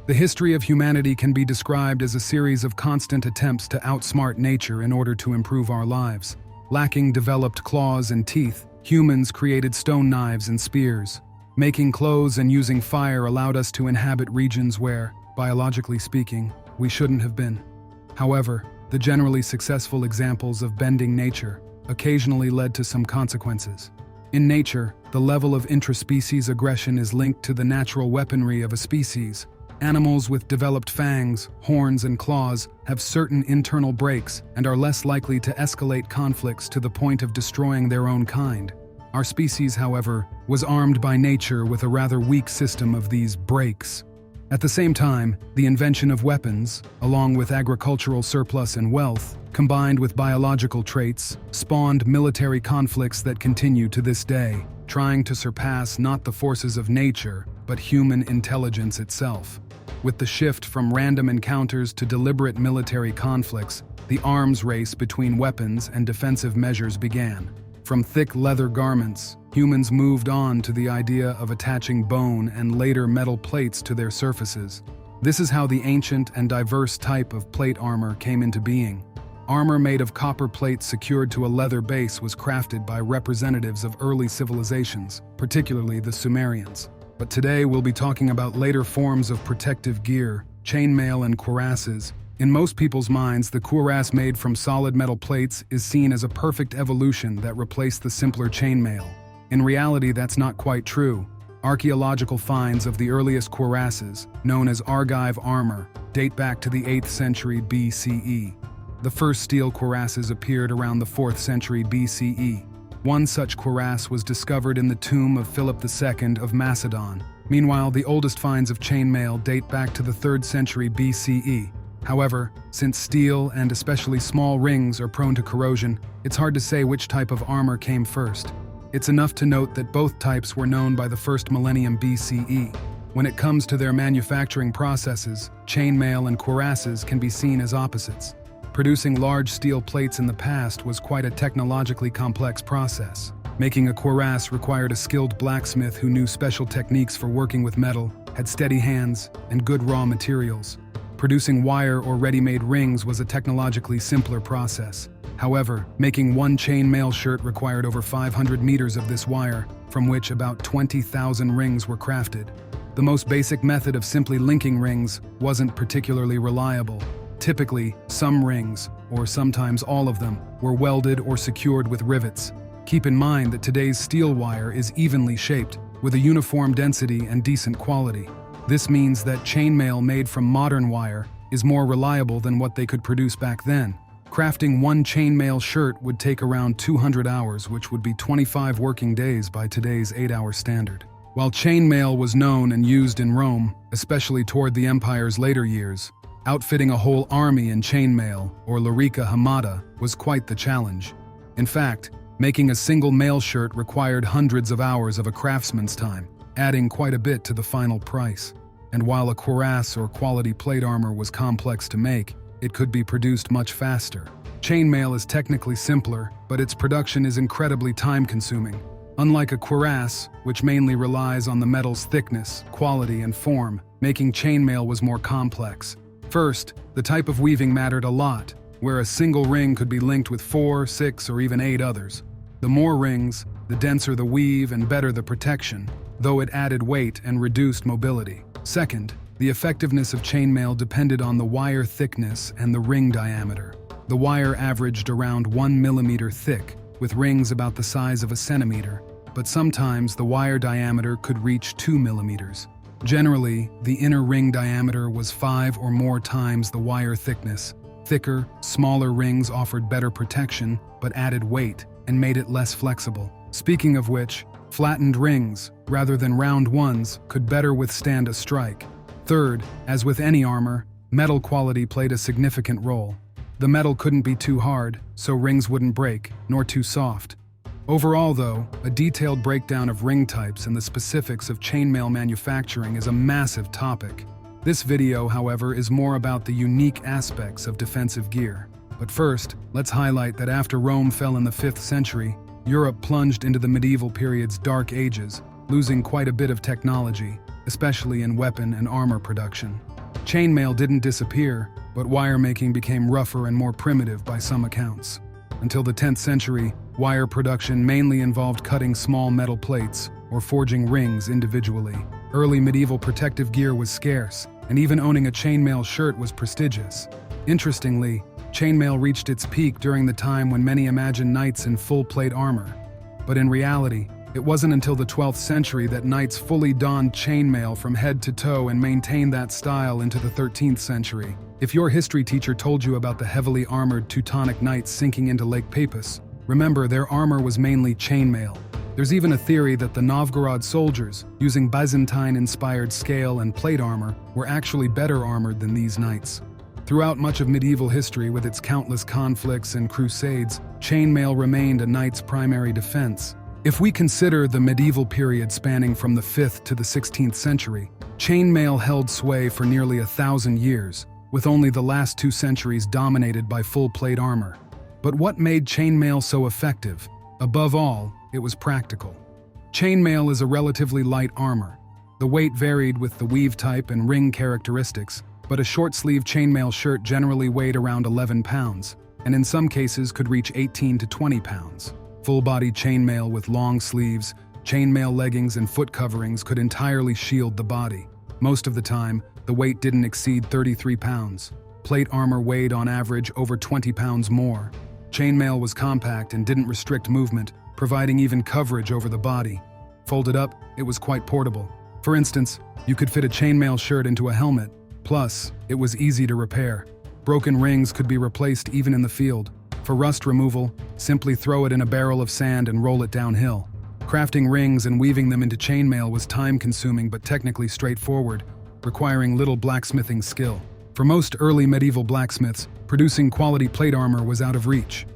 The history of humanity can be described as a series of constant attempts to outsmart nature in order to improve our lives. Lacking developed claws and teeth, humans created stone knives and spears. Making clothes and using fire allowed us to inhabit regions where, biologically speaking, we shouldn't have been. However, the generally successful examples of bending nature occasionally led to some consequences. In nature, the level of intraspecies aggression is linked to the natural weaponry of a species. Animals with developed fangs, horns, and claws have certain internal breaks and are less likely to escalate conflicts to the point of destroying their own kind. Our species, however, was armed by nature with a rather weak system of these breaks. At the same time, the invention of weapons, along with agricultural surplus and wealth, combined with biological traits, spawned military conflicts that continue to this day, trying to surpass not the forces of nature, but human intelligence itself. With the shift from random encounters to deliberate military conflicts, the arms race between weapons and defensive measures began. From thick leather garments, humans moved on to the idea of attaching bone and later metal plates to their surfaces. This is how the ancient and diverse type of plate armor came into being. Armor made of copper plates secured to a leather base was crafted by representatives of early civilizations, particularly the Sumerians. But today we'll be talking about later forms of protective gear, chainmail and cuirasses. In most people's minds, the cuirass made from solid metal plates is seen as a perfect evolution that replaced the simpler chainmail. In reality, that's not quite true. Archaeological finds of the earliest cuirasses, known as Argive armor, date back to the 8th century BCE. The first steel cuirasses appeared around the 4th century BCE. One such cuirass was discovered in the tomb of Philip II of Macedon. Meanwhile, the oldest finds of chainmail date back to the 3rd century BCE. However, since steel and especially small rings are prone to corrosion, it's hard to say which type of armor came first. It's enough to note that both types were known by the first millennium BCE. When it comes to their manufacturing processes, chainmail and cuirasses can be seen as opposites. Producing large steel plates in the past was quite a technologically complex process. Making a cuirass required a skilled blacksmith who knew special techniques for working with metal, had steady hands, and good raw materials. Producing wire or ready-made rings was a technologically simpler process. However, making one chainmail shirt required over 500 meters of this wire, from which about 20,000 rings were crafted. The most basic method of simply linking rings wasn't particularly reliable. Typically, some rings, or sometimes all of them, were welded or secured with rivets. Keep in mind that today's steel wire is evenly shaped, with a uniform density and decent quality. This means that chainmail made from modern wire is more reliable than what they could produce back then. Crafting one chainmail shirt would take around 200 hours, which would be 25 working days by today's 8-hour standard. While chainmail was known and used in Rome, especially toward the empire's later years, outfitting a whole army in chainmail, or larica hamada, was quite the challenge. In fact, making a single mail shirt required hundreds of hours of a craftsman's time, adding quite a bit to the final price. And while a cuirass or quality plate armor was complex to make, it could be produced much faster. Chainmail is technically simpler, but its production is incredibly time-consuming. Unlike a cuirass, which mainly relies on the metal's thickness, quality, and form, making chainmail was more complex. First, the type of weaving mattered a lot, where a single ring could be linked with 4, 6, or even 8 others. The more rings, the denser the weave and better the protection, though it added weight and reduced mobility. Second, the effectiveness of chainmail depended on the wire thickness and the ring diameter. The wire averaged around 1 millimeter thick, with rings about the size of a centimeter, but sometimes the wire diameter could reach 2 millimeters. Generally, the inner ring diameter was 5 or more times the wire thickness. Thicker, smaller rings offered better protection, but added weight and made it less flexible. Speaking of which, flattened rings, rather than round ones, could better withstand a strike. Third, as with any armor, metal quality played a significant role. The metal couldn't be too hard, so rings wouldn't break, nor too soft. Overall, though, a detailed breakdown of ring types and the specifics of chainmail manufacturing is a massive topic. This video, however, is more about the unique aspects of defensive gear. But first, let's highlight that after Rome fell in the 5th century, Europe plunged into the medieval period's dark ages, losing quite a bit of technology, especially in weapon and armor production. Chainmail didn't disappear, but wire making became rougher and more primitive by some accounts. Until the 10th century, wire production mainly involved cutting small metal plates or forging rings individually. Early medieval protective gear was scarce, and even owning a chainmail shirt was prestigious. Interestingly, chainmail reached its peak during the time when many imagined knights in full plate armor. But in reality, it wasn't until the 12th century that knights fully donned chainmail from head to toe and maintained that style into the 13th century. If your history teacher told you about the heavily armored Teutonic knights sinking into Lake Peipus, remember their armor was mainly chainmail. There's even a theory that the Novgorod soldiers, using Byzantine-inspired scale and plate armor, were actually better armored than these knights. Throughout much of medieval history with its countless conflicts and crusades, chainmail remained a knight's primary defense. If we consider the medieval period spanning from the 5th to the 16th century, chainmail held sway for nearly 1,000 years, with only the last 2 centuries dominated by full plate armor. But what made chainmail so effective? Above all, it was practical. Chainmail is a relatively light armor. The weight varied with the weave type and ring characteristics, but a short-sleeve chainmail shirt generally weighed around 11 pounds, and in some cases could reach 18 to 20 pounds. Full-body chainmail with long sleeves, chainmail leggings, and foot coverings could entirely shield the body. Most of the time, the weight didn't exceed 33 pounds. Plate armor weighed on average over 20 pounds more. Chainmail was compact and didn't restrict movement, providing even coverage over the body. Folded up, it was quite portable. For instance, you could fit a chainmail shirt into a helmet. Plus, it was easy to repair. Broken rings could be replaced even in the field. For rust removal, simply throw it in a barrel of sand and roll it downhill. Crafting rings and weaving them into chainmail was time-consuming but technically straightforward, requiring little blacksmithing skill. For most early medieval blacksmiths, producing quality plate armor was out of reach.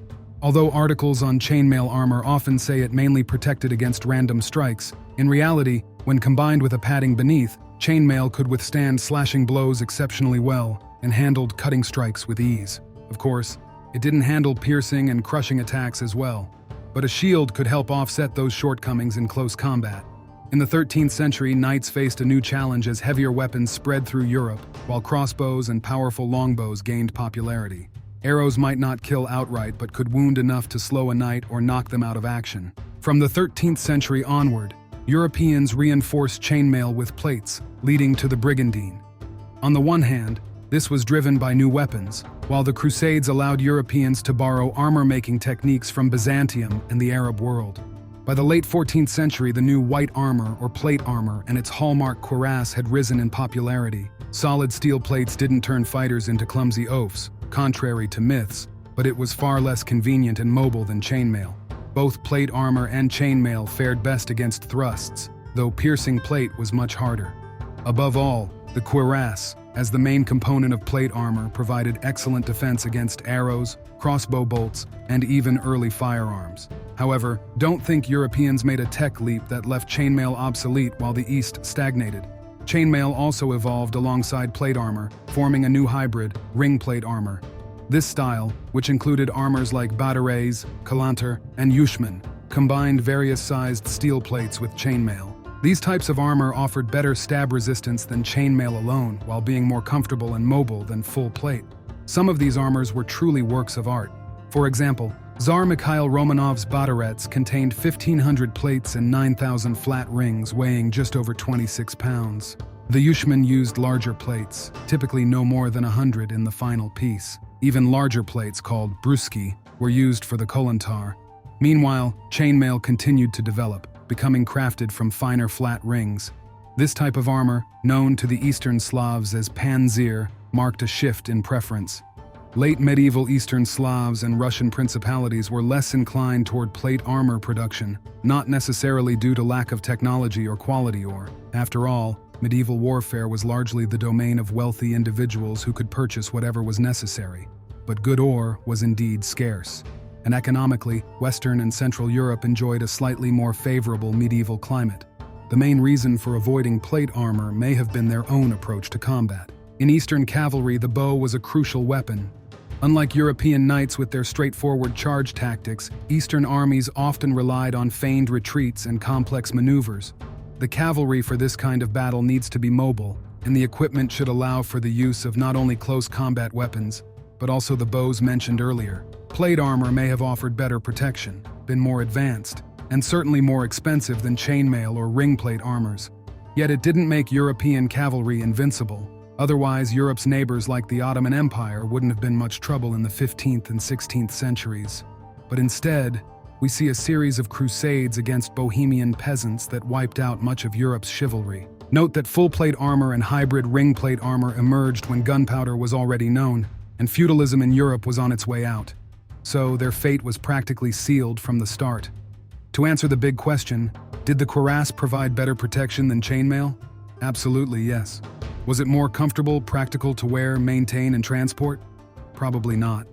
Although articles on chainmail armor often say it mainly protected against random strikes, in reality, when combined with a padding beneath, chainmail could withstand slashing blows exceptionally well and handled cutting strikes with ease. Of course, it didn't handle piercing and crushing attacks as well, but a shield could help offset those shortcomings in close combat. In the 13th century, knights faced a new challenge as heavier weapons spread through Europe, while crossbows and powerful longbows gained popularity. Arrows might not kill outright but could wound enough to slow a knight or knock them out of action. From the 13th century onward, Europeans reinforced chainmail with plates, leading to the brigandine. On the one hand, this was driven by new weapons, while the Crusades allowed Europeans to borrow armor-making techniques from Byzantium and the Arab world. By the late 14th century, the new white armor or plate armor and its hallmark cuirass had risen in popularity. Solid steel plates didn't turn fighters into clumsy oafs, contrary to myths, but it was far less convenient and mobile than chainmail. Both plate armor and chainmail fared best against thrusts, though piercing plate was much harder. Above all, the cuirass, as the main component of plate armor, provided excellent defense against arrows, crossbow bolts, and even early firearms. However, don't think Europeans made a tech leap that left chainmail obsolete while the East stagnated. Chainmail also evolved alongside plate armor, forming a new hybrid, ring plate armor. This style, which included armors like batarets, kalantar, and yushman, combined various sized steel plates with chainmail. These types of armor offered better stab resistance than chainmail alone, while being more comfortable and mobile than full plate. Some of these armors were truly works of art. For example, Tsar Mikhail Romanov's batarets contained 1,500 plates and 9,000 flat rings weighing just over 26 pounds. The yushman used larger plates, typically no more than 100 in the final piece. Even larger plates, called bruski, were used for the kalantar. Meanwhile, chainmail continued to develop, becoming crafted from finer flat rings. This type of armor, known to the Eastern Slavs as panzir, marked a shift in preference. Late medieval Eastern Slavs and Russian principalities were less inclined toward plate armor production, not necessarily due to lack of technology or quality ore. After all, medieval warfare was largely the domain of wealthy individuals who could purchase whatever was necessary. But good ore was indeed scarce. And economically, Western and Central Europe enjoyed a slightly more favorable medieval climate. The main reason for avoiding plate armor may have been their own approach to combat. In Eastern cavalry, the bow was a crucial weapon. Unlike European knights with their straightforward charge tactics, Eastern armies often relied on feigned retreats and complex maneuvers. The cavalry for this kind of battle needs to be mobile, and the equipment should allow for the use of not only close combat weapons, but also the bows mentioned earlier. Plate armor may have offered better protection, been more advanced, and certainly more expensive than chainmail or ring plate armors. Yet it didn't make European cavalry invincible. Otherwise, Europe's neighbors like the Ottoman Empire wouldn't have been much trouble in the 15th and 16th centuries. But instead, we see a series of crusades against Bohemian peasants that wiped out much of Europe's chivalry. Note that full-plate armor and hybrid ring-plate armor emerged when gunpowder was already known, and feudalism in Europe was on its way out. So their fate was practically sealed from the start. To answer the big question, did the cuirass provide better protection than chainmail? Absolutely, yes. Was it more comfortable, practical to wear, maintain, and transport? Probably not.